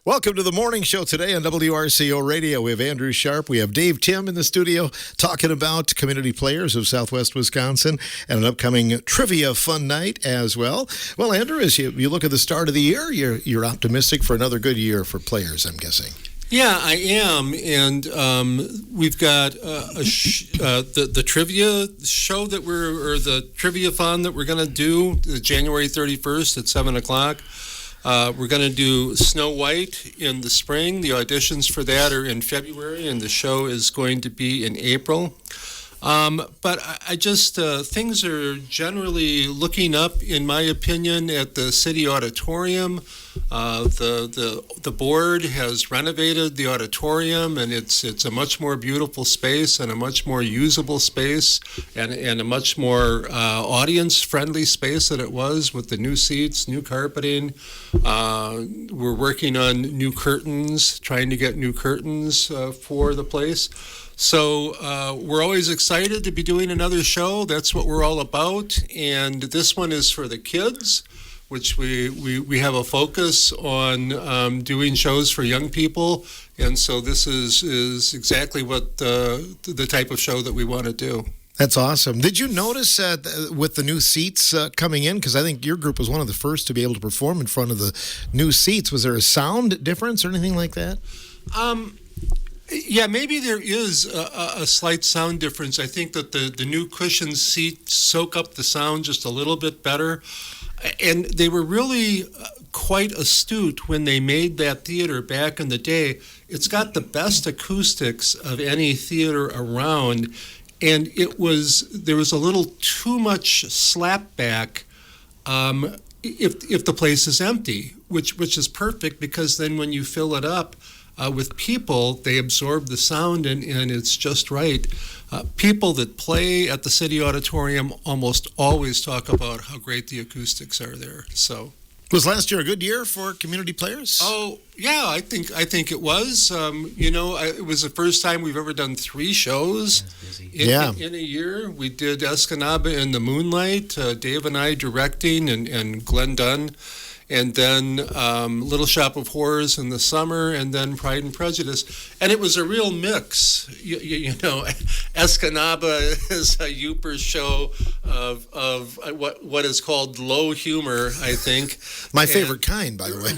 Welcome to the morning show today on WRCO Radio. We have Andrew Sharp. We have Dave Timm in the studio talking about community players of Southwest Wisconsin and an upcoming trivia fun night as well. Well, Andrew, as you look at the start of the year, you're optimistic for another good year for players, I'm guessing. Yeah, I am, and we've got the trivia show that or the trivia fun that we're going to do January 31st at 7 o'clock. We're going to do Snow White in the spring. The auditions for that are in February, and the show is going to be in April. But I just, things are generally looking up, in my opinion, at the city auditorium. The board has renovated the auditorium, and it's a much more beautiful space and a much more usable space and a much more audience-friendly space than it was with the new seats, new carpeting. We're working on new curtains, trying to get new curtains for the place. So we're always excited to be doing another show. That's what we're all about. And this one is for the kids, which we have a focus on doing shows for young people. And so this is exactly what the type of show that we want to do. That's awesome. Did you notice with the new seats coming in, because I think your group was one of the first to be able to perform in front of the new seats, was there a sound difference or anything like that? Yeah, maybe there is a slight sound difference. I think that the new cushion seats soak up the sound just a little bit better. And they were really quite astute when they made that theater back in the day. It's got the best acoustics of any theater around. And there was a little too much slapback if the place is empty, which is perfect, because then when you fill it up with people, they absorb the sound and it's just right. People that play at the city auditorium almost always talk about how great the acoustics are there. So, was last year a good year for community players? Oh yeah, I think it was. It was the first time we've ever done 3 shows in a year. We did Escanaba in the Moonlight, Dave and I directing, and Glenn Dunn. And then Little Shop of Horrors in the summer, and then Pride and Prejudice. And it was a real mix. You know, Escanaba is a Youper show of what is called low humor, I think. My favorite kind, by the way.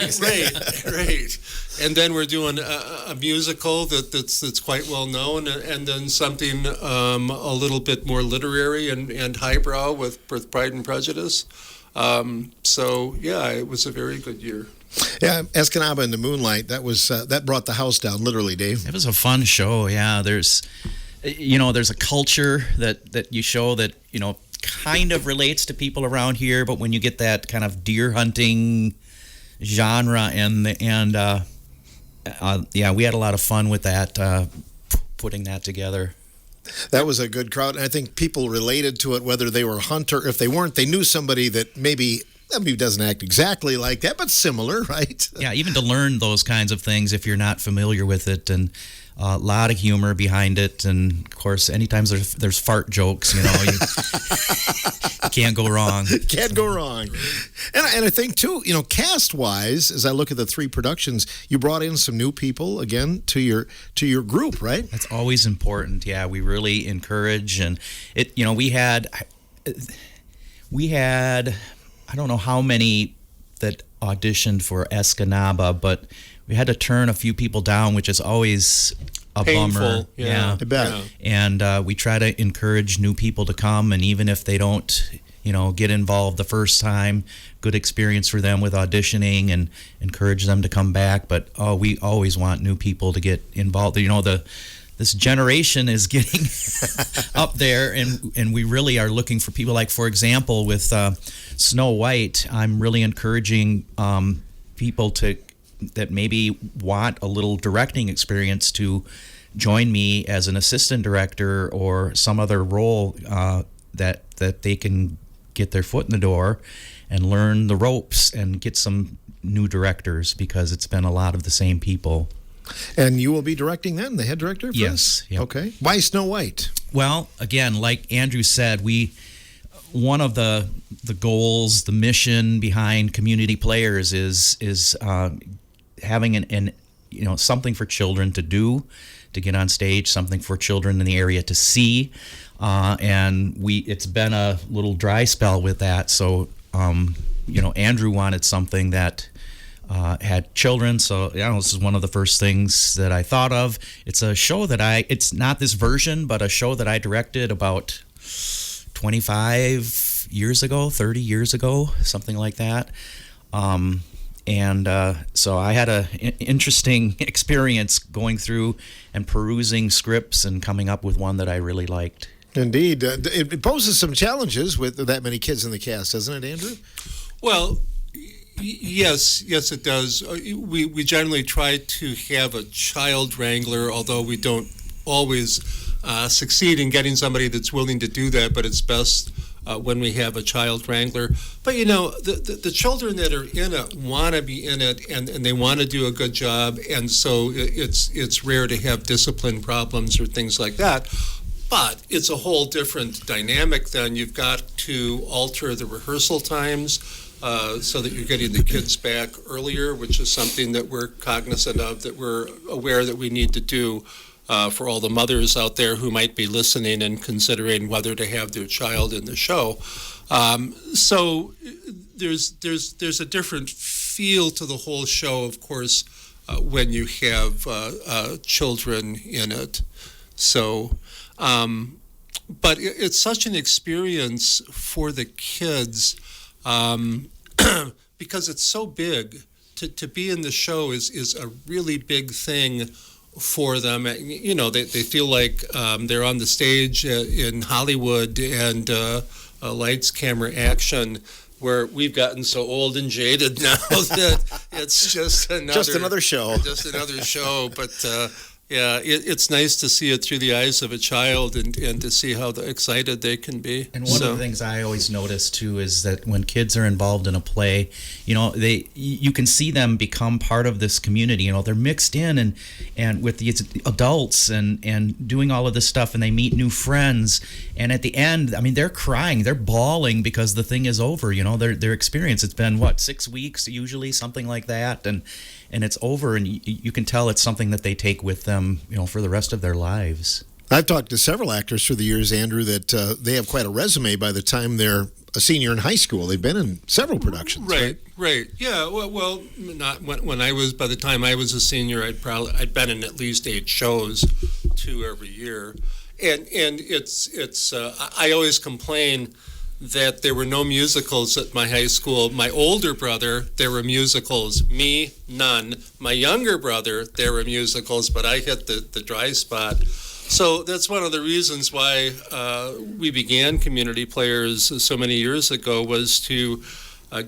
Right. And then we're doing a musical that's quite well known, and then something a little bit more literary and highbrow with Pride and Prejudice. So yeah, it was a very good year. Yeah, Escanaba in the Moonlight, that brought the house down, literally, Dave. It was a fun show. Yeah, there's a culture that you show that kind of relates to people around here, but when you get that kind of deer hunting genre and we had a lot of fun with that, putting that together. That was a good crowd, and I think people related to it, whether they were a hunter. If they weren't, they knew somebody that maybe doesn't act exactly like that, but similar, right? Yeah, even to learn those kinds of things if you're not familiar with it, and a lot of humor behind it, and of course, anytime there's fart jokes, you can't go wrong. Can't go wrong. And I think too, cast-wise, as I look at the 3 productions, you brought in some new people again to your group, right? That's always important. Yeah, we really encourage, and we had I don't know how many that auditioned for Escanaba, but we had to turn a few people down, which is always a painful bummer. Yeah, I bet. Yeah. And we try to encourage new people to come, and even if they don't, get involved the first time, good experience for them with auditioning, and encourage them to come back. But we always want new people to get involved. This generation is getting up there, and we really are looking for people. Like, for example, with Snow White, I'm really encouraging people that maybe want a little directing experience to join me as an assistant director or some other role that they can get their foot in the door and learn the ropes and get some new directors, because it's been a lot of the same people. And you will be directing then, the head director? Yes. Yep. Okay. Why Snow White? Well, again, like Andrew said, one of the goals, the mission behind community players is having an something for children to do, to get on stage, something for children in the area to see, and it's been a little dry spell with that. So Andrew wanted something that had children, so this is one of the first things that I thought of. It's a show that it's not this version, but a show that I directed about 25 years ago, 30 years ago, something like that. So I had an interesting experience going through and perusing scripts and coming up with one that I really liked. Indeed. It poses some challenges with that many kids in the cast, doesn't it, Andrew? Well, yes, it does. We generally try to have a child wrangler, although we don't always succeed in getting somebody that's willing to do that, but it's best when we have a child wrangler. But the children that are in it want to be in it, and they want to do a good job, and so it's rare to have discipline problems or things like that. But it's a whole different dynamic then. You've got to alter the rehearsal times so that you're getting the kids back earlier, which is something that we're cognizant of, that we're aware that we need to do for all the mothers out there who might be listening and considering whether to have their child in the show. So there's a different feel to the whole show, of course, when you have children in it. So, but it's such an experience for the kids because it's so big. To be in the show is a really big thing for them. They feel like they're on the stage in Hollywood and lights, camera, action, where we've gotten so old and jaded now that it's just another show. Just another show. But it's nice to see it through the eyes of a child and to see how excited they can be. And one of the things I always notice too is that when kids are involved in a play, you can see them become part of this community. They're mixed in and with these adults and doing all of this stuff, and they meet new friends. And at the end, they're crying, they're bawling because the thing is over. Their experience. It's been 6 weeks usually, something like that, and it's over, and you can tell it's something that they take with them, for the rest of their lives. I've talked to several actors through the years, Andrew, that they have quite a resume by the time they're a senior in high school. They've been in several productions. Right. Yeah. Well, not when I was. By the time I was a senior, I'd been in at least 8 shows, 2 every year, and it's. I always complain that there were no musicals at my high school. My older brother, there were musicals. Me, none. My younger brother, there were musicals, but I hit the dry spot. So that's one of the reasons why we began Community Players so many years ago, was to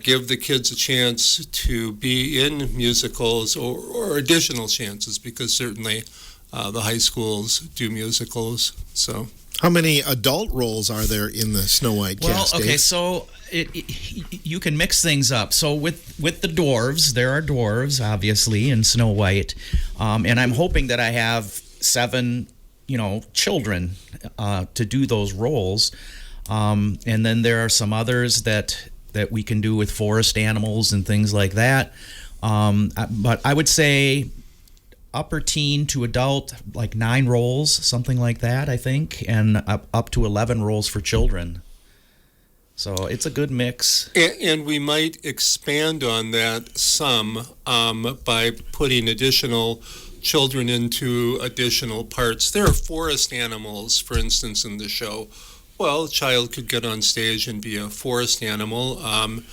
give the kids a chance to be in musicals or additional chances, because certainly the high schools do musicals. So. How many adult roles are there in the Snow White cast? Well, okay, so you can mix things up. So with the dwarves, there are dwarves, obviously, in Snow White, and I'm hoping that I have 7, children to do those roles, and then there are some others that we can do with forest animals and things like that. But I would say upper teen to adult, like 9 roles, something like that, I think, and up to 11 roles for children. So it's a good mix. And we might expand on that some by putting additional children into additional parts. There are forest animals, for instance, in the show. Well, a child could get on stage and be a forest animal. I'm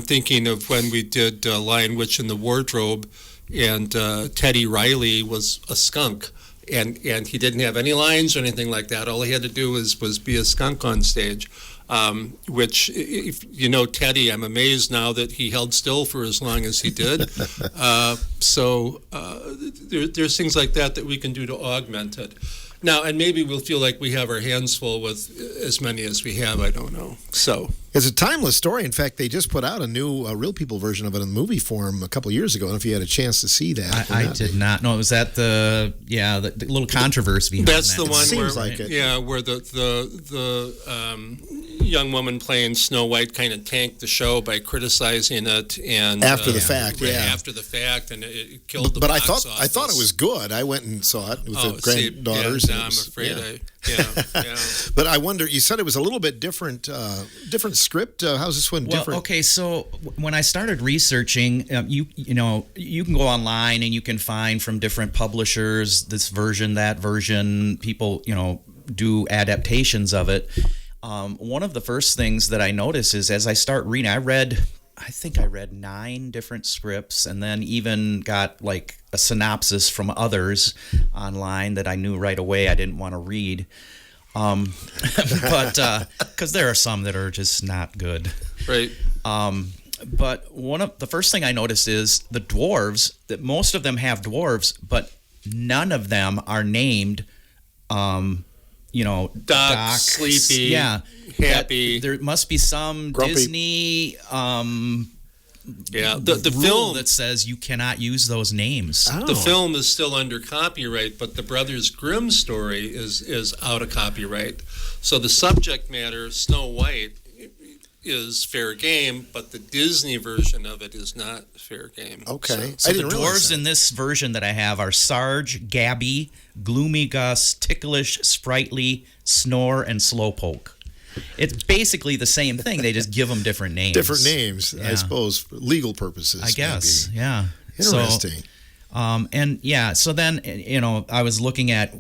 thinking of when we did Lion, Witch, and the Wardrobe, and Teddy Riley was a skunk, and he didn't have any lines or anything like that. All he had to do was be a skunk on stage, which, if you know Teddy, I'm amazed now that he held still for as long as he did. There's things like that we can do to augment it. Now, and maybe we'll feel like we have our hands full with as many as we have, I don't know. So it's a timeless story. In fact, they just put out a new Real People version of it in movie form a couple years ago. I don't know if you had a chance to see that. I did not. No, was that the little controversy behind that's that? the one seems where, like it. yeah, where the young woman playing Snow White kind of tanked the show by criticizing it, and After the fact, yeah. after the fact, and it killed the But box I thought it was good. I went and saw it with the granddaughters. I'm afraid yeah. But I wonder. You said it was a little bit different. Different script. How's this one different? Well, okay. So when I started researching, you can go online and you can find from different publishers this version, that version. People do adaptations of it. One of the first things that I notice is as I start reading, I think I read 9 different scripts, and then even got like a synopsis from others online that I knew right away I didn't want to read. But because there are some that are just not good. Right. But one of the first thing I noticed is the dwarves, that most of them have dwarves, but none of them are named, Doc, Sleepy, Happy. There must be some Grumpy. Disney the rule film that says you cannot use those names. Oh. The film is still under copyright, but the Brothers Grimm story is out of copyright. So the subject matter, Snow White, is fair game, but the Disney version of it is not fair game. Okay. So I the didn't realize dwarves that. in this version that I have are Sarge, Gabby, Gloomy Gus, Ticklish, Sprightly, Snore, and Slowpoke. It's basically the same thing. They just give them different names. Different names, I Yeah. suppose, for legal purposes. I guess. maybe. Yeah. Interesting. So then I was looking at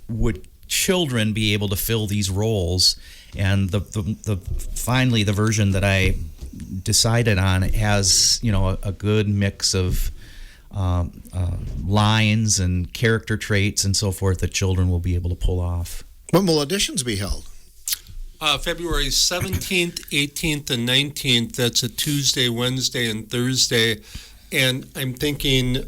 would children be able to fill these roles, and the finally the version that I decided on has a good mix of lines and character traits and so forth that children will be able to pull off. When will auditions be held? February 17th, 18th, and 19th. That's a Tuesday, Wednesday, and Thursday. And I'm thinking,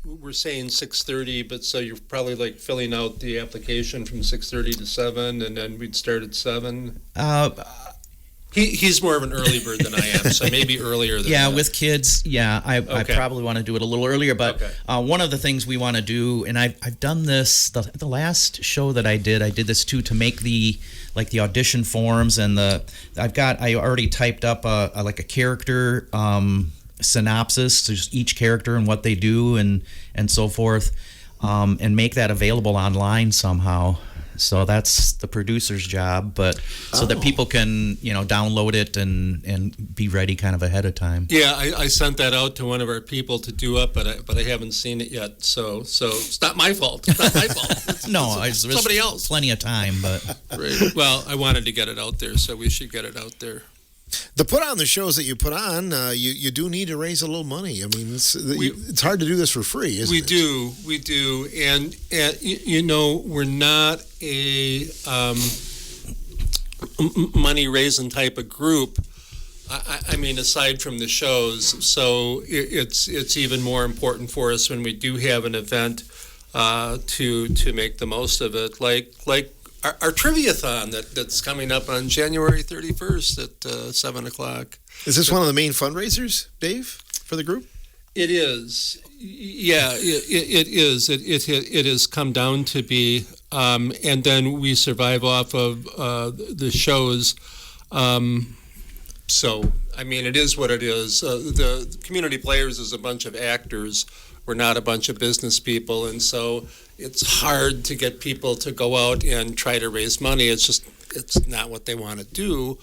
we're saying 6:30, but so you're probably like filling out the application from 6:30 to 7, and then we'd start at 7. He's more of an early bird than I am, so maybe earlier than that. With kids, I Okay. probably want to do it a little earlier. But Okay. one of the things we want to do, and I've done this the last show that I did this too, to make the audition forms, and I already typed up a character synopsis to just each character and what they do and so forth, and make that available online somehow. So that's the producer's job, but so that people can download it and be ready kind of ahead of time. Yeah, I sent that out to one of our people to do up, but I haven't seen it yet. So it's not my fault. It's not my fault. It's There's somebody else. plenty of time, but Right. Well, I wanted to get it out there, so we should get it out there. The put on the shows that you put on, you do need to raise a little money. I mean, it's hard to do this for free, isn't it? We do, and we're not a money raising type of group. I mean, aside from the shows, so it's even more important for us when we do have an event to make the most of it, like our trivia-thon that's coming up on January 31st at 7 o'clock. Is this one of the main fundraisers, Dave, for the group? It is. Yeah, it is. It has come down to be, and then we survive off of the shows. So, I mean, it is what it is. The Community Players is a bunch of actors. We're not a bunch of business people, and so it's hard to get people to go out and try to raise money. It's not what they want to do.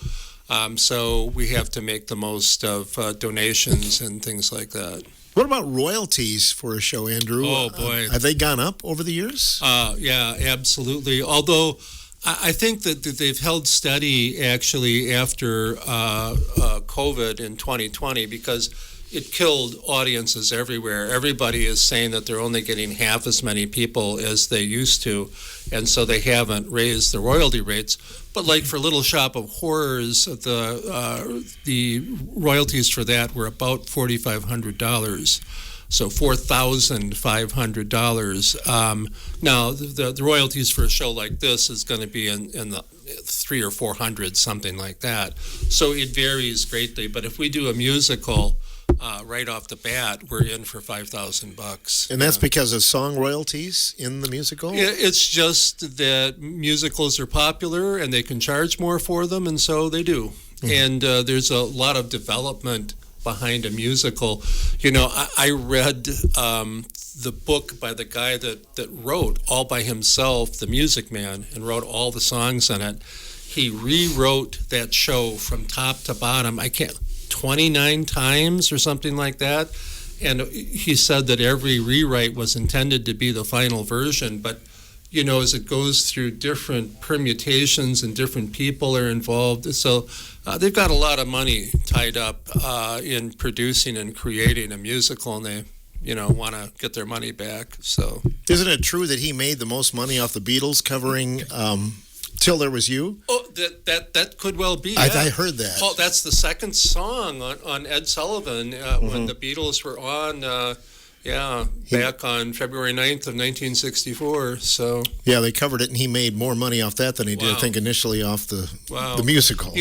So we have to make the most of donations and things like that. What about royalties for a show, Andrew? Oh, boy. Have they gone up over the years? Yeah, absolutely. Although I think that they've held steady actually after COVID in 2020, because it killed audiences everywhere. Everybody is saying that they're only getting half as many people as they used to, and so they haven't raised the royalty rates. But like for Little Shop of Horrors, the royalties for that were about $4,500. So $4,500. Now the royalties for a show like this is going to be in the 300 or 400, something like that. So it varies greatly. But if we do a musical, right off the bat, we're in for $5,000. And that's because of song royalties in the musical? It's just that musicals are popular and they can charge more for them, and so they do. And there's a lot of development behind a musical. I read the book by the guy that wrote all by himself, The Music Man, and wrote all the songs in it. He rewrote that show from top to bottom. 29 times or something like that. And he said that every rewrite was intended to be the final version, but as it goes through different permutations and different people are involved. So they've got a lot of money tied up in producing and creating a musical, and they want to get their money back. So isn't it true that he made the most money off the Beatles covering Till There Was You? Oh, that could well be. I Yeah. heard that. Paul, that's the second song on Ed Sullivan when the Beatles were on. Back on February 9th of 1964. So yeah, they covered it, and he made more money off that than he did, I think, initially off the musical.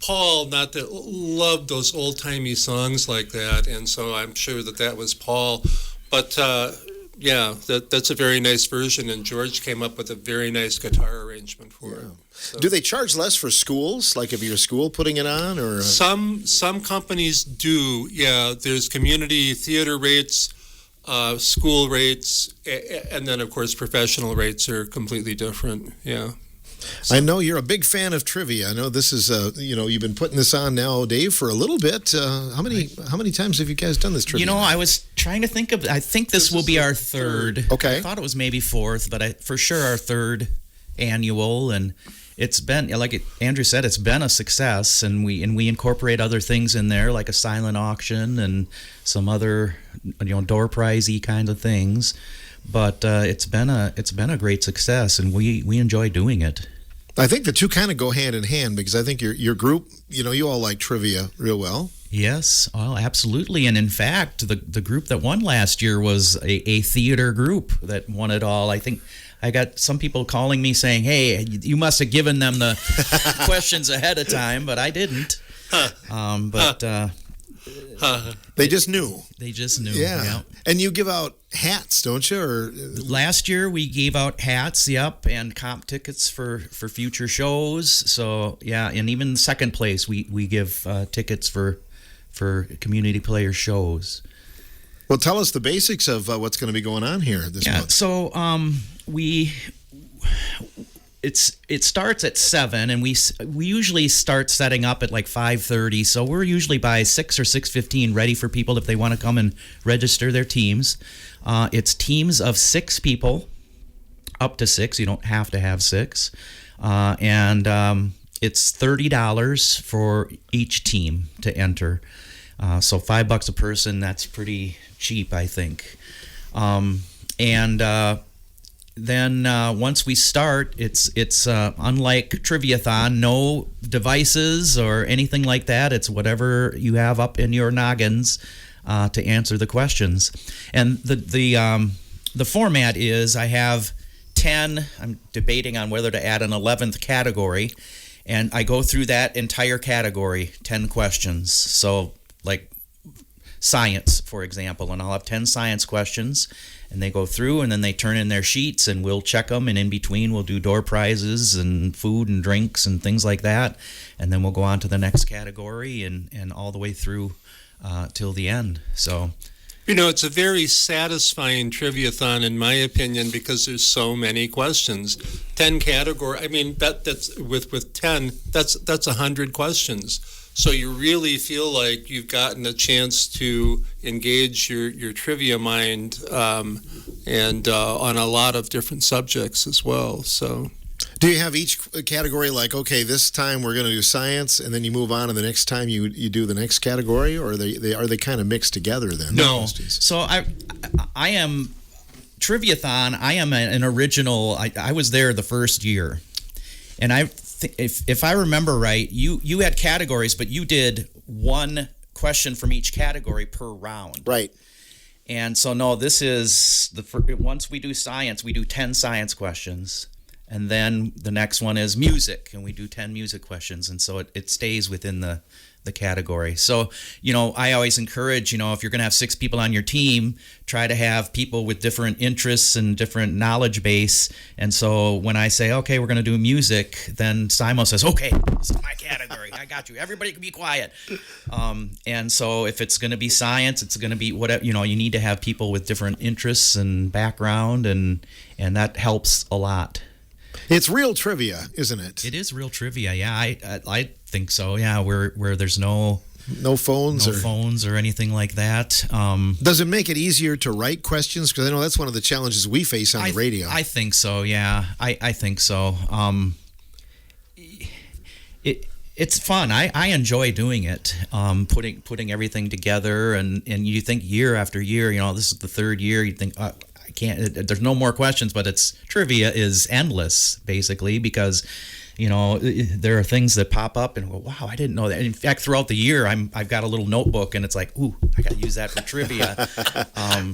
Paul, not that loved those old timey songs like that, and so I'm sure that was Paul. But that's a very nice version, and George came up with a very nice guitar arrangement for it. So. Do they charge less for schools, like if you're a school putting it on, or some companies do? Yeah, there's community theater rates. School rates, and then of course professional rates are completely different. Yeah. So. I know you're a big fan of trivia. I know this is you've been putting this on now, Dave, for a little bit. How many times have you guys done this trivia? I was trying to think of. I think this will be our third. Okay. I thought it was maybe fourth, but for sure our third annual, and it's been, like Andrew said, it's been a success, and we incorporate other things in there, like a silent auction and some other door prize-y kinds of things. But it's been a great success, and we enjoy doing it. I think the two kind of go hand in hand, because I think your group, you all like trivia real well. Yes, well, absolutely. And in fact, the group that won last year was a theater group that won it all. I think I got some people calling me saying, hey, you must have given them the questions ahead of time, but I didn't. They just knew. They just knew. Yeah. And you give out hats, don't you? Or last year we gave out hats, and comp tickets for future shows. So yeah, and even second place we give tickets for community player shows. Well, tell us the basics of what's going to be going on here this month. So it starts at 7, and we usually start setting up at like 5:30. So we're usually by 6 or 6:15 ready for people if they want to come and register their teams. It's teams of 6 people, up to 6. You don't have to have 6, and it's $30 for each team to enter. So $5 a person. That's pretty cheap, I think. Then once we start, it's unlike Triviathon, no devices or anything like that. It's whatever you have up in your noggins to answer the questions. And the format is I have 10. I'm debating on whether to add an 11th category, and I go through that entire category, 10 questions. So like science, for example, and I'll have 10 science questions. And they go through, and then they turn in their sheets, and we'll check them. And in between, we'll do door prizes and food and drinks and things like that. And then we'll go on to the next category and all the way through till the end. So, it's a very satisfying triviathon, in my opinion, because there's so many questions. 10 category. I mean, that's with 10. That's 100 questions. So you really feel like you've gotten a chance to engage your trivia mind and on a lot of different subjects as well. So, do you have each category like, okay, this time we're going to do science, and then you move on, and the next time you do the next category, or are they kind of mixed together then? No. So I am Triviathon. I am an original. I was there the first year, and if I remember right, you had categories, but you did one question from each category per round. Right. And so, no, this is once we do science, we do 10 science questions. And then the next one is music, and we do 10 music questions. And so it stays within the the category. So, I always encourage, if you're going to have 6 people on your team, try to have people with different interests and different knowledge base. And so when I say, okay, we're going to do music, then Simon says, okay, this is my category. I got you. Everybody can be quiet. And so if it's going to be science, it's going to be whatever, you need to have people with different interests and background, and that helps a lot. It's real trivia, isn't it? It is real trivia. Yeah, I think so. Yeah, where there's no phones or anything like that. Does it make it easier to write questions? Because I know that's one of the challenges we face on the radio. I think so. Yeah, I think so. It's fun. I enjoy doing it. Putting everything together, and you think year after year. This is the 3rd year. You think. I can't. There's no more questions, but trivia is endless, basically, because there are things that pop up and go, wow, I didn't know that. And in fact, throughout the year, I've got a little notebook, and it's like, ooh, I got to use that for trivia.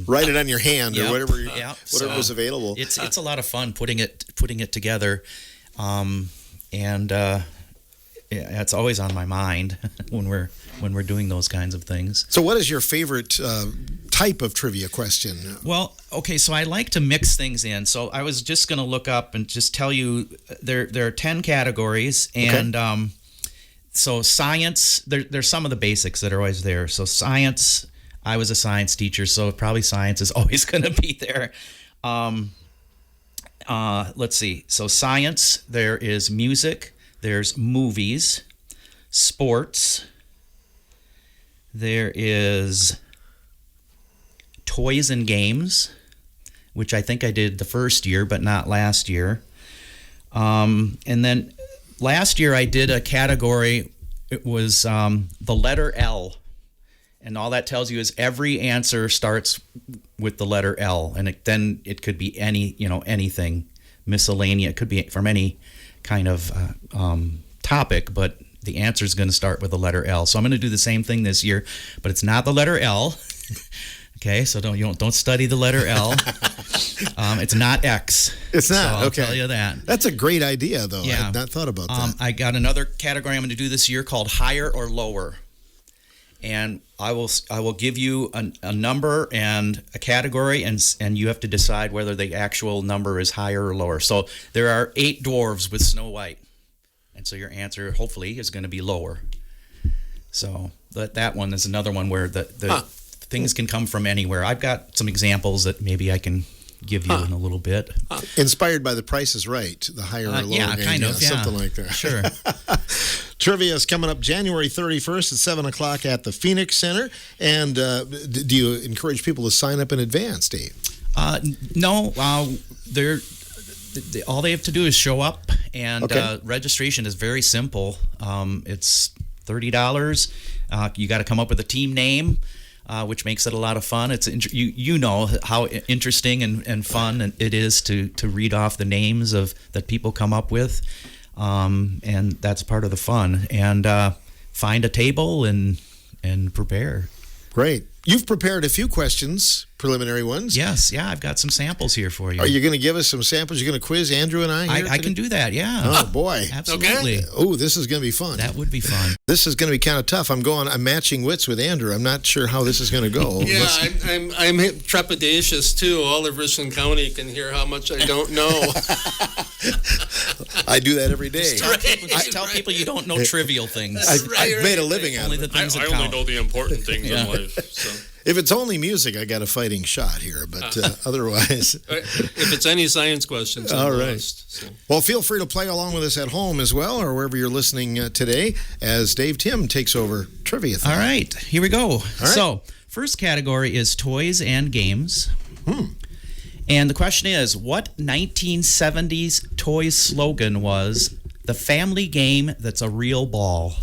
Write it on your hand or whatever was available. It's a lot of fun putting it together, it's always on my mind when we're doing those kinds of things. So, what is your favorite type of trivia question? Well, okay, so I like to mix things in. So I was just going to look up and just tell you there are 10 categories, and so science. There's some of the basics that are always there. So science. I was a science teacher, so probably science is always going to be there. Let's see. So science. There is music. There's movies, sports. There is toys and games, which I think I did the first year, but not last year. And then last year I did a category. It was the letter L. And all that tells you is every answer starts with the letter L. And then it could be anything, miscellaneous. It could be from any kind of topic, but the answer is going to start with the letter L. So I'm going to do the same thing this year, but it's not the letter L. Okay, so don't study the letter L. It's not X. It's not. So I'll okay. tell you that. That's a great idea, though. Yeah. I've not thought about that. I got another category I'm going to do this year called higher or lower, and I will give you a number and a category, and you have to decide whether the actual number is higher or lower. So there are 8 dwarves with Snow White, and so your answer hopefully is going to be lower. So that one is another one where the things can come from anywhere. I've got some examples that maybe I can give you in a little bit. Inspired by The Price is Right, the higher or lower yeah, game. kind of, yeah. Something like that. Sure. Trivia is coming up January 31st at 7 o'clock at the Phoenix Center. And do you encourage people to sign up in advance, Dave? No. All they have to do is show up, and registration is very simple. It's $30. You got to come up with a team name, which makes it a lot of fun. It's you know how interesting and fun it is to read off the names that people come up with, and that's part of the fun. And find a table and prepare. Great. You've prepared a few questions, preliminary ones. Yes, yeah, I've got some samples here for you. Are you going to give us some samples? You're going to quiz Andrew and I here I can do that, yeah. Oh, boy. Absolutely. Okay. Oh, this is going to be fun. That would be fun. This is going to be kind of tough. I'm matching wits with Andrew. I'm not sure how this is going to go. Yeah, I'm trepidatious, too. All of Richland County can hear how much I don't know. I do that every day. Tell people you don't know trivial things. I've made a living out of it. I only know the important things in life. So. If it's only music, I got a fighting shot here, but otherwise... If it's any science questions, I'm lost, so. Well, feel free to play along with us at home as well, or wherever you're listening today, as Dave Timm takes over Trivia Thon. All right, here we go. Right. So, first category is toys and games. And the question is, what 1970s toy slogan was, "The family game that's a real ball"?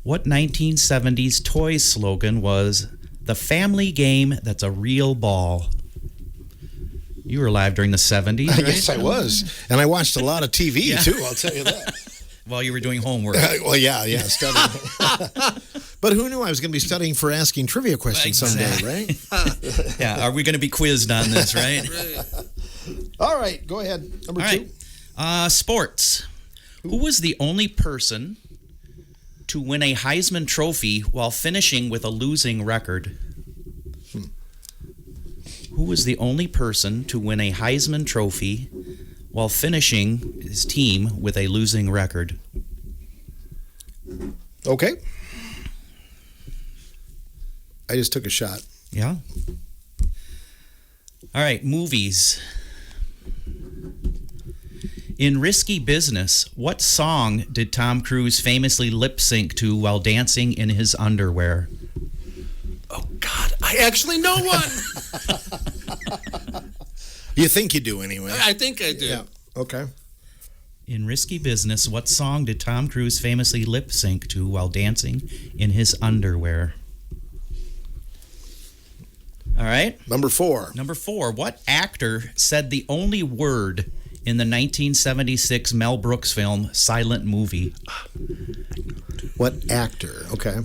What 1970s toy slogan was, "The family game that's a real ball"? You were alive during the 70s, right? Yes, I was. And I watched a lot of TV, too, I'll tell you that. While you were doing homework. Well, yeah, studying. But who knew I was going to be studying for asking trivia questions someday, right? Yeah, are we going to be quizzed on this, right? All right, go ahead. Number 2. Sports. Who was the only person to win a Heisman Trophy while finishing with a losing record? Who was the only person to win a Heisman Trophy while finishing his team with a losing record? Okay. I just took a shot. Yeah. All right, movies. In Risky Business, what song did Tom Cruise famously lip sync to while dancing in his underwear? Oh, God. I actually know one. You think you do anyway. I think I do. Yeah. Okay. In Risky Business, what song did Tom Cruise famously lip sync to while dancing in his underwear? All right. Number 4. Number 4, what actor said the only word in the 1976 Mel Brooks film Silent Movie? What actor? Okay.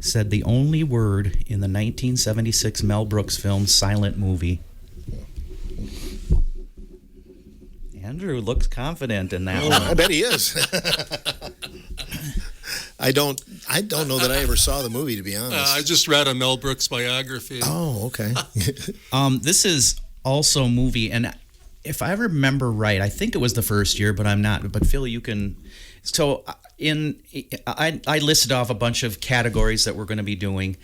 Said the only word in the 1976 Mel Brooks film Silent Movie. Andrew looks confident in that one. I bet he is. I don't know that I ever saw the movie, to be honest. I just read a Mel Brooks biography. Oh, okay. This is also a movie, and if I remember right, I think it was the first year, but I'm not. But Phil, you can. So I listed off a bunch of categories that we're going to be doing,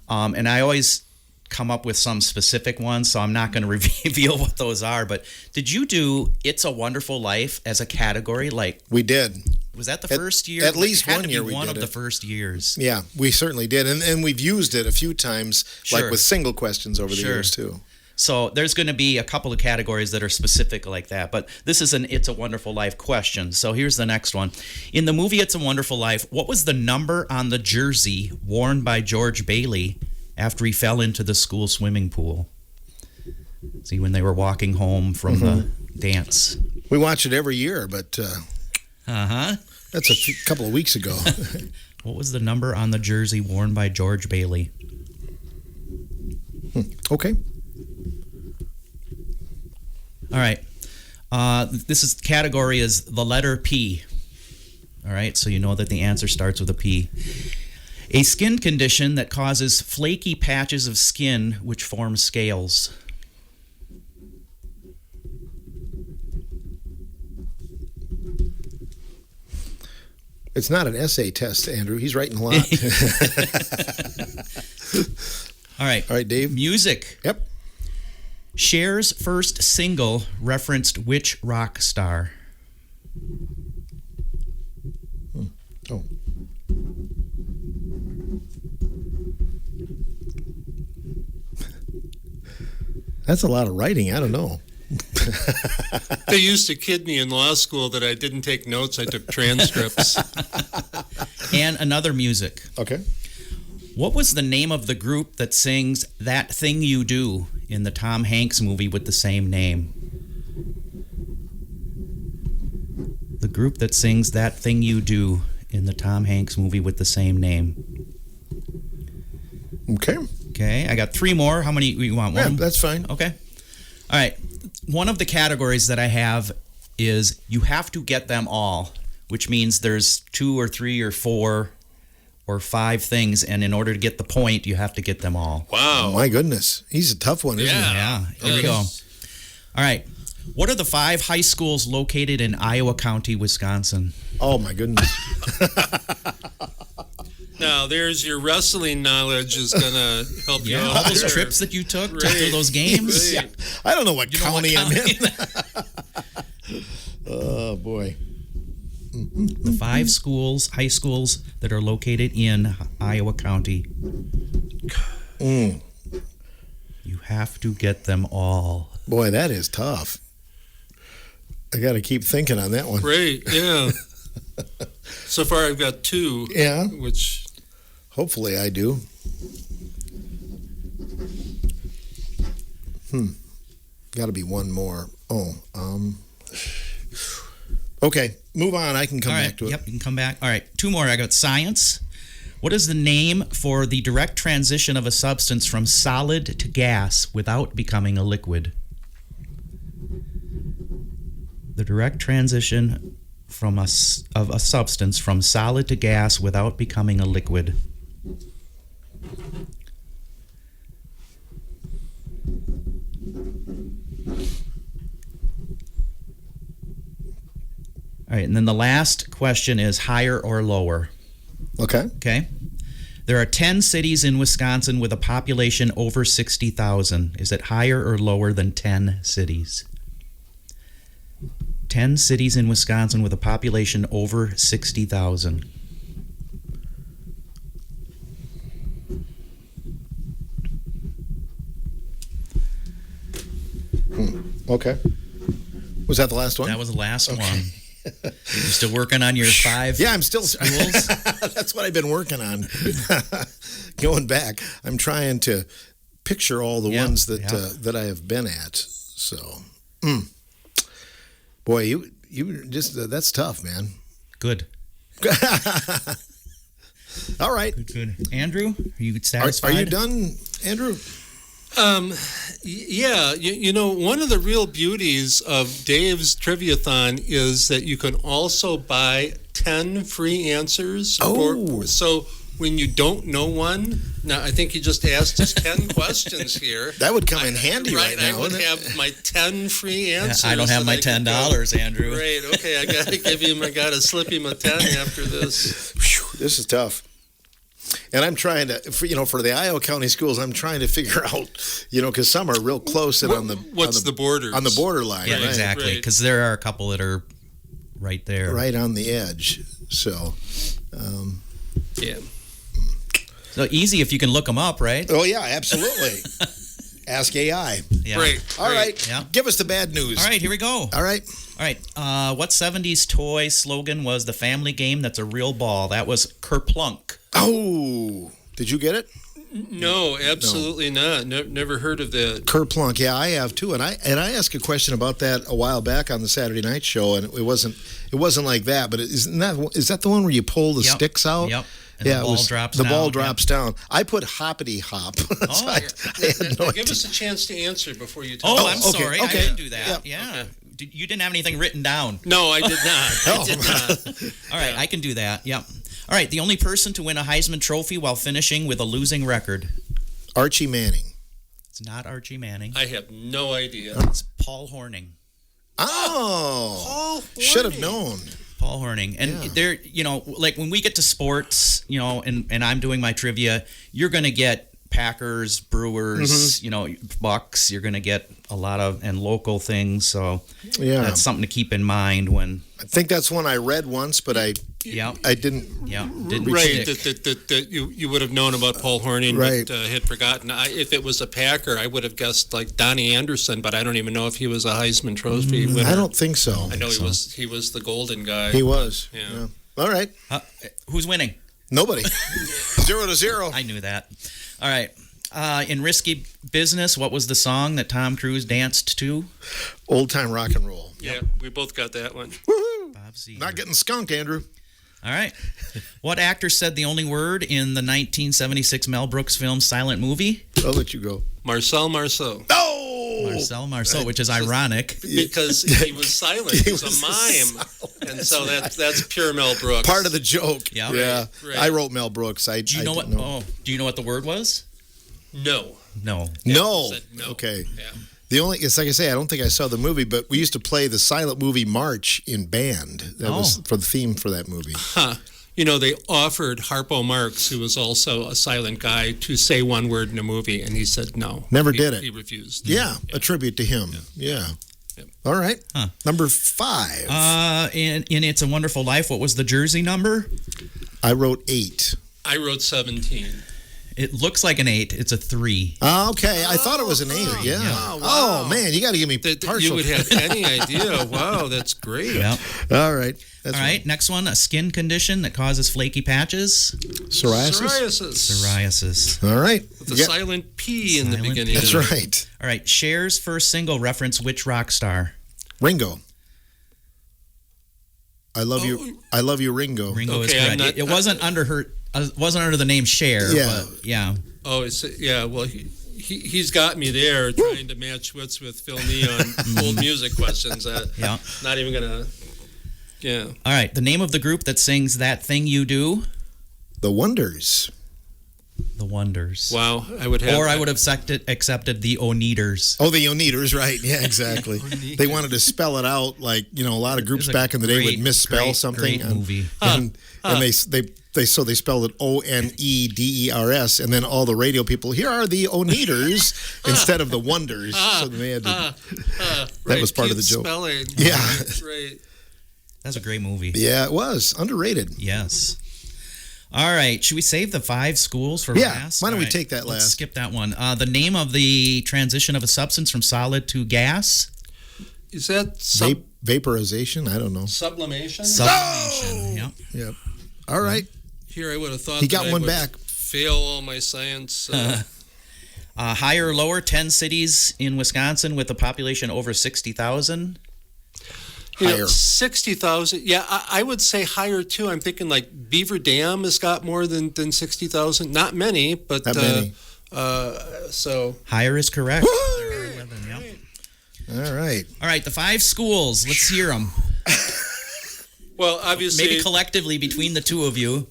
and I always come up with some specific ones, so I'm not going to reveal what those are. But did you do "It's a Wonderful Life" as a category? Like We did. Was that the first year? At least it had one to be year we one did of the it. first years. Yeah, we certainly did. And we've used it a few times, Sure. like with single questions over the Sure. years, too. So there's going to be a couple of categories that are specific like that. But this is an It's a Wonderful Life question. So here's the next one. In the movie It's a Wonderful Life, what was the number on the jersey worn by George Bailey after he fell into the school swimming pool? See, when they were walking home from the dance. We watch it every year, but Uh-huh. that's a couple of weeks ago. What was the number on the jersey worn by George Bailey? Okay. All right. Category is the letter P. All right, so you know that the answer starts with a P. A skin condition that causes flaky patches of skin which form scales. It's not an essay test, Andrew. He's writing a lot. All right. All right, Dave. Music. Yep. Cher's first single referenced which rock star? Oh. That's a lot of writing. I don't know. They used to kid me in law school that I didn't take notes. I took transcripts. And another music. Okay. What was the name of the group that sings That Thing You Do in the Tom Hanks movie with the same name? The group that sings That Thing You Do in the Tom Hanks movie with the same name. Okay. Okay, I got 3 more. How many you want? Yeah, One? that's fine. Okay. All right. One of the categories that I have is you have to get them all, which means there's 2 or 3 or 4 or 5 things, and in order to get the point, you have to get them all. Wow. Oh, my goodness. He's a tough one, isn't he? Yeah, here we go. All right. What are the 5 high schools located in Iowa County, Wisconsin? Oh, my goodness. Now, there's your wrestling knowledge is going to help you out. All those there. trips that you took to Right. do those games? Right. I don't know what You know what county I'm in. county? Oh, boy. The 5 high schools that are located in Iowa County. Mm. You have to get them all. Boy, that is tough. I got to keep thinking on that one. Right, yeah. So far, I've got 2. Yeah. Which, Hopefully I do. Got to be one more. Okay, move on. I can come All right. back to it. Yep, you can come back. All right, 2 more. I got science. What is the name for the direct transition of a substance from solid to gas without becoming a liquid? The direct transition of a substance from solid to gas without becoming a liquid? All right, and then the last question is higher or lower. Okay. Okay. There are 10 cities in Wisconsin with a population over 60,000. Is it higher or lower than 10 cities? 10 cities in Wisconsin with a population over 60,000. Okay. Was that the last one? That was the last one. You're still working on your 5 Yeah, I'm still schools? That's what I've been working on. Going back, I'm trying to picture all the ones that I have been at. So, boy, you just that's tough, man. Good. All right. Good. Andrew, are you satisfied? Are you done, Andrew? Yeah, you know, one of the real beauties of Dave's Triviathon is that you can also buy 10 free answers. So when you don't know one, now I think you just asked us 10 questions here. That would come in handy right now. I would have my 10 free answers. I don't have my $10, Andrew. Great. Okay, I gotta slip him a 10 after this. Whew, this is tough. And I'm trying to, for the Iowa County schools, I'm trying to figure out, because some are real close and what's the borders? On the borderline, Yeah, right? exactly. Because there are a couple that are right there. Right on the edge. So, yeah. So easy if you can look them up, right? Oh, yeah, absolutely. Ask AI. Yeah. Great. All right. Yeah. Give us the bad news. All right, here we go. All right. All right. What 70s toy slogan was the family game that's a real ball? That was Kerplunk. Oh, did you get it? No, absolutely not. Never heard of that. Kerplunk, yeah, I have too, and I asked a question about that a while back on the Saturday night show, and it wasn't like that, but is that the one where you pull the sticks out? Yep. And the ball drops down. The ball drops down. I put hoppity hop. So I had no Give idea. us a chance to answer before you talk. Oh, I'm sorry. okay. I didn't do that. Yep. Yeah. You didn't have anything written down. No, I did not. I did not. All right, I can do that. Yep. All right, the only person to win a Heisman Trophy while finishing with a losing record. Archie Manning. It's not Archie Manning. I have no idea. It's Paul Hornung. Oh, Paul should have Hornung. known. Paul Hornung. And there, like when we get to sports, and I'm doing my trivia, you're going to get Packers, Brewers, Bucks. You're going to get a lot of and local things. So that's something to keep in mind when. I think that's one I read once, but I didn't. Yeah, didn't Right, stick. that you would have known about Paul Hornung, Right. but had forgotten. If it was a Packer, I would have guessed like Donnie Anderson, but I don't even know if he was a Heisman Trophy winner. I don't think so. I know he was the golden guy. He was. Yeah. All right. Who's winning? Nobody. 0-0. I knew that. All right. In Risky Business, what was the song that Tom Cruise danced to? Old time rock and roll. Yeah, we both got that one. Woohoo! Bob Seger. Not getting skunked, Andrew. All right. What actor said the only word in the 1976 Mel Brooks film Silent Movie? I'll let you go. Marcel Marceau. Oh! Marcel, which is ironic. Because he was silent. He was a mime. And so that's pure Mel Brooks. Part of the joke. Yeah. Yeah. Right. I wrote Mel Brooks. Do you know what? Oh, do you know what the word was? No. No. No. Said no. Okay. Yeah. It's like I say, I don't think I saw the movie, but we used to play the silent movie march in band. That was for the theme for that movie. Huh. They offered Harpo Marx, who was also a silent guy, to say one word in a movie, and he said no. Never did it. He refused. Yeah, a tribute to him. Yeah. Yep. All right. Number 5. In It's a Wonderful Life, what was the jersey number? I wrote 8. I wrote 17. It looks like an 8. It's a 3. Okay, I thought it was an 8. Yeah. Wow. Oh man, you got to give me partial. You would have any idea. Wow, that's great. Yeah. All right. All right. Next one, a skin condition that causes flaky patches. Psoriasis. Psoriasis. All right. With a silent P in the Silent beginning. P. That's right. All right. Cher's first single reference which rock star? Ringo. I love you. I love you, Ringo. Ringo is Okay, correct. It wasn't under her. Wasn't under the name Cher. Yeah. But yeah. Oh, well, he's got me there trying to match wits with Phil Nee on old music questions. Yeah. Not even going to... Yeah. All right. The name of the group that sings That Thing You Do? The Wonders. The Wonders. Wow. I would have. Or I would have accepted the Oneaters. Oh, the Oneaters, right. Yeah, exactly. They wanted to spell it out like, a lot of groups back in the day would misspell something. Great movie. And they spelled it Oneders, and then all the radio people, here are the Oneaters instead of the Wonders. So they had to, that was part of the joke. Spelling. Yeah. Right. That's a great movie. Yeah, it was. Underrated. Yes. All right. Should we save the 5 schools for last? Why don't All we right, take that let's last? skip that one. The name of the transition of a substance from solid to gas? Is that Vaporization? I don't know. sublimation? Sublimation. Yep. Yep. All right. Here, I would have thought He that got I one would back. fail all my science. Higher or lower, 10 cities in Wisconsin with a population over 60,000. Higher. 60,000. Yeah, I would say higher too. I'm thinking like Beaver Dam has got more than 60,000. Not many, but Not many. so Higher is correct. There are 11, yep. All right. All right, the 5 schools. Let's hear them. well, obviously, Maybe collectively between the two of you.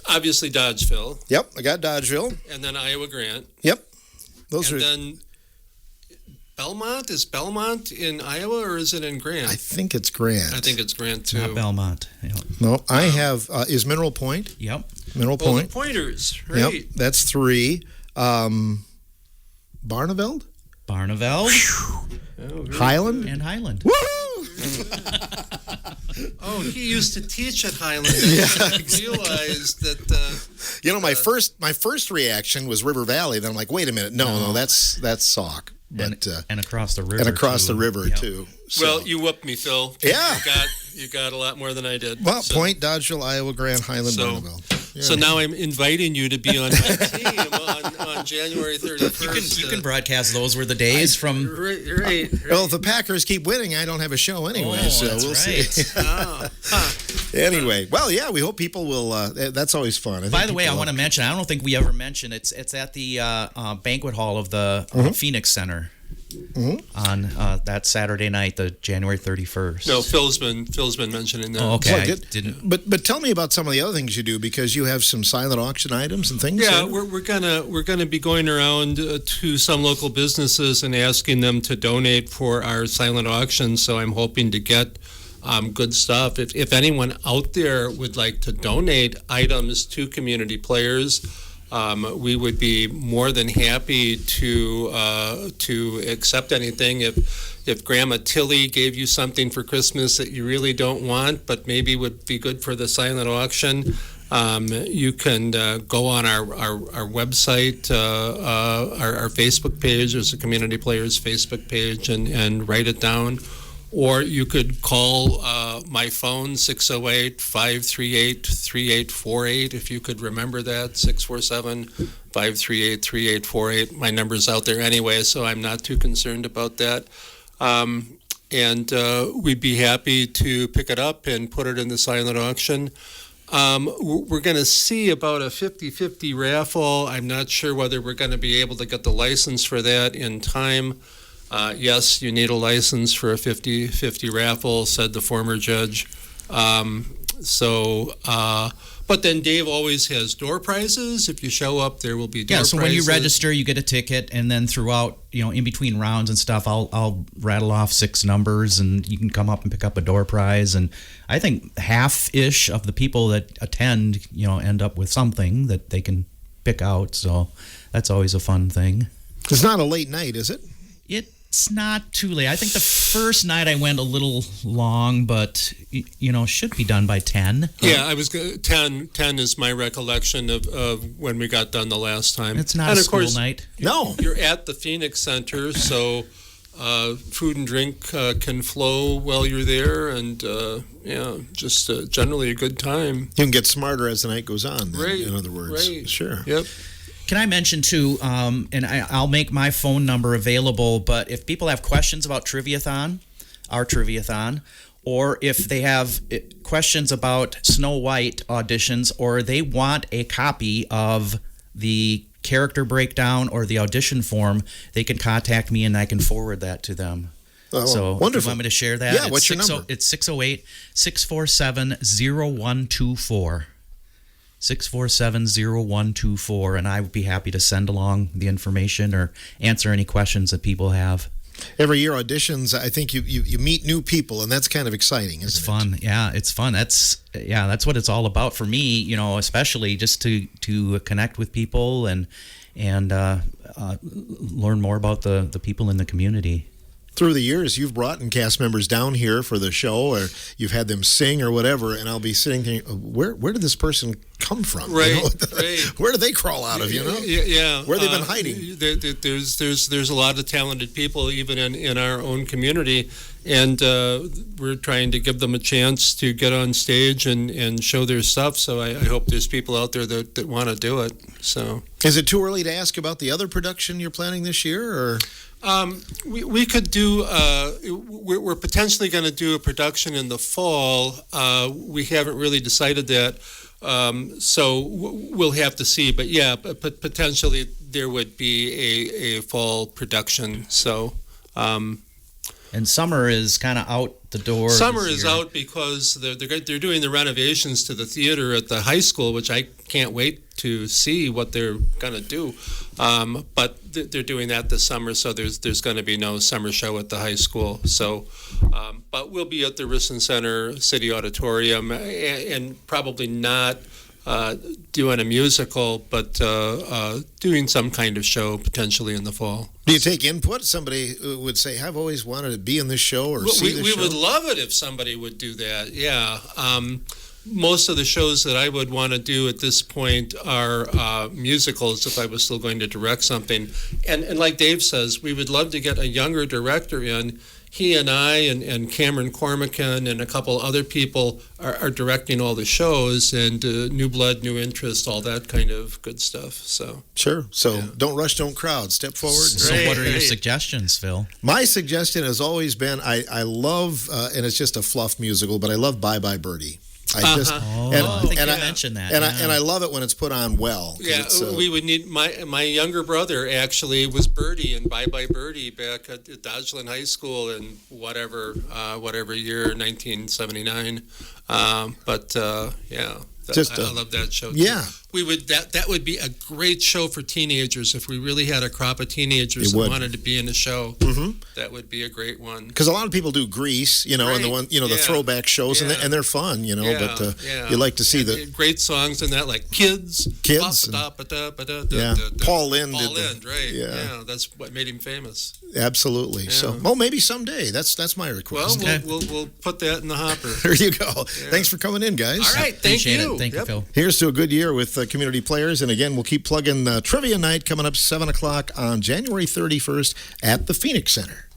obviously Dodgeville, Yep, I got Dodgeville. and then Iowa Grant, Yep. Those and are. then Belmont. Is Belmont in Iowa or is it in Grant? I think it's Grant. I think it's Grant too. Not Belmont. Yep. No, I have. Is Mineral Point? Yep. Mineral Oh, the Point. Pointers, right? Yep, that's 3. Barneveld? Barneveld Oh, very Highland? and Highland. Woo! Oh, he used to teach at Highland. I didn't realize that. My first reaction was River Valley. Then I'm like, wait a minute, no, that's Sauk. But And across the river. and across too. the river Yep. too. So- Well, you whooped me, Phil. Yeah. You got a lot more than I did. well, So- Point, Dodgeville, Iowa, Grant, Highland, So- Barneveld. Yeah. So now I'm inviting you to be on my team on January 31st. You can broadcast those were the days from. Right. Well, if the Packers keep winning, I don't have a show anyway. Oh, so that's we'll right. see. Oh, huh. Anyway, well, yeah, we hope people will. That's always fun. think By the way, I people want to mention. I don't think we ever mentioned it's at the banquet hall of the Phoenix Center on that Saturday night, the January 31st. No, Phil's been mentioning that. Oh, okay. Well, I good. didn't. But tell me about some of the other things you do because you have some silent auction items and things. Yeah, so- we're gonna be going around to some local businesses and asking them to donate for our silent auction. So I'm hoping to get good stuff. If anyone out there would like to donate items to community players, we would be more than happy to accept anything. If Grandma Tilly gave you something for Christmas that you really don't want, but maybe would be good for the silent auction, you can go on our website, our Facebook page. There's a Community Players Facebook page, and write it down. Or you could call my phone, 608-538-3848, if you could remember that, 647-538-3848. My number's out there anyway, so I'm not too concerned about that. And we'd be happy to pick it up and put it in the silent auction. We're going to see about a 50-50 raffle. I'm not sure whether we're going to be able to get the license for that in time. Yes, you need a license for a 50-50 raffle, said the former judge. But then Dave always has door prizes. If you show up, there will be door prizes. Yeah, so when you register, you get a ticket, and then throughout, in between rounds and stuff, I'll rattle off 6 numbers, and you can come up and pick up a door prize. And I think half-ish of the people that attend, end up with something that they can pick out. So that's always a fun thing. It's not a late night, is it? It's not too late. I think the first night I went a little long, but should be done by 10. Yeah, I was 10 is my recollection of when we got done the last time. It's not and a of school course, night. No. You're at the Phoenix Center, so food and drink can flow while you're there, and just generally a good time. You can get smarter as the night goes on, then, Right. in other words. Right. Sure. Yep. Can I mention too, and I'll make my phone number available, but if people have questions about our Triviathon, or if they have questions about Snow White auditions, or they want a copy of the character breakdown or the audition form, they can contact me and I can forward that to them. Oh, so wonderful. if you want me to share that? Yeah, what's your number? It's 608-647-0124. 647-0124, and I would be happy to send along the information or answer any questions that people have. Every year auditions, I think you meet new people, and that's kind of exciting, isn't it? It's fun. Yeah, it's fun. That's what it's all about for me, especially just to connect with people and learn more about the people in the community. Through the years, you've brought in cast members down here for the show, or you've had them sing or whatever, and I'll be sitting thinking, where did this person come from? Right, right. Where did they crawl out of, Yeah. Where have they been hiding? There's a lot of talented people even in our own community, and we're trying to give them a chance to get on stage and show their stuff, so I hope there's people out there that want to do it. So, is it too early to ask about the other production you're planning this year, or? We could do. We're potentially going to do a production in the fall. We haven't really decided that, so we'll have to see. But yeah, potentially there would be a fall production. So. And summer is kind of out the door. Summer is out because they're doing the renovations to the theater at the high school, which I can't wait to see what they're going to do. But they're doing that this summer, so there's going to be no summer show at the high school. So, but we'll be at the Risson Center City Auditorium, and probably not doing a musical, but doing some kind of show potentially in the fall. Do you take input? Somebody would say, I've always wanted to be in this show or see this show. We would love it if somebody would do that, yeah. Most of the shows that I would want to do at this point are musicals if I was still going to direct something. And like Dave says, we would love to get a younger director in. He and I and Cameron Cormican and a couple other people are directing all the shows, and new blood, new interest, all that kind of good stuff. So sure. So don't rush, don't crowd. Step forward. So what are your suggestions, Phil? My suggestion has always been I love, and it's just a fluff musical, but I love Bye Bye Birdie. I think you mentioned that. And I love it when it's put on well. Yeah, we would need my younger brother actually was Birdie in Bye Bye Birdie back at Dodgeland High School in whatever year, 1979. Yeah. I love that show too. Yeah. We would that would be a great show for teenagers if we really had a crop of teenagers that wanted to be in the show. Mm-hmm. That would be a great one. Because a lot of people do Grease, and the one, the throwback shows, and they're fun, but you like to see the great songs in that, like Kids, Paul Lynde, right? Yeah, that's what made him famous. Absolutely. Yeah. So, maybe someday. That's my request. Well, we'll put that in the hopper. There you go. Yeah. Thanks for coming in, guys. All right, thank you. Thank you, Phil. Here's to a good year with community players, and again, we'll keep plugging Trivia Night coming up 7 o'clock on January 31st at the Phoenix Center.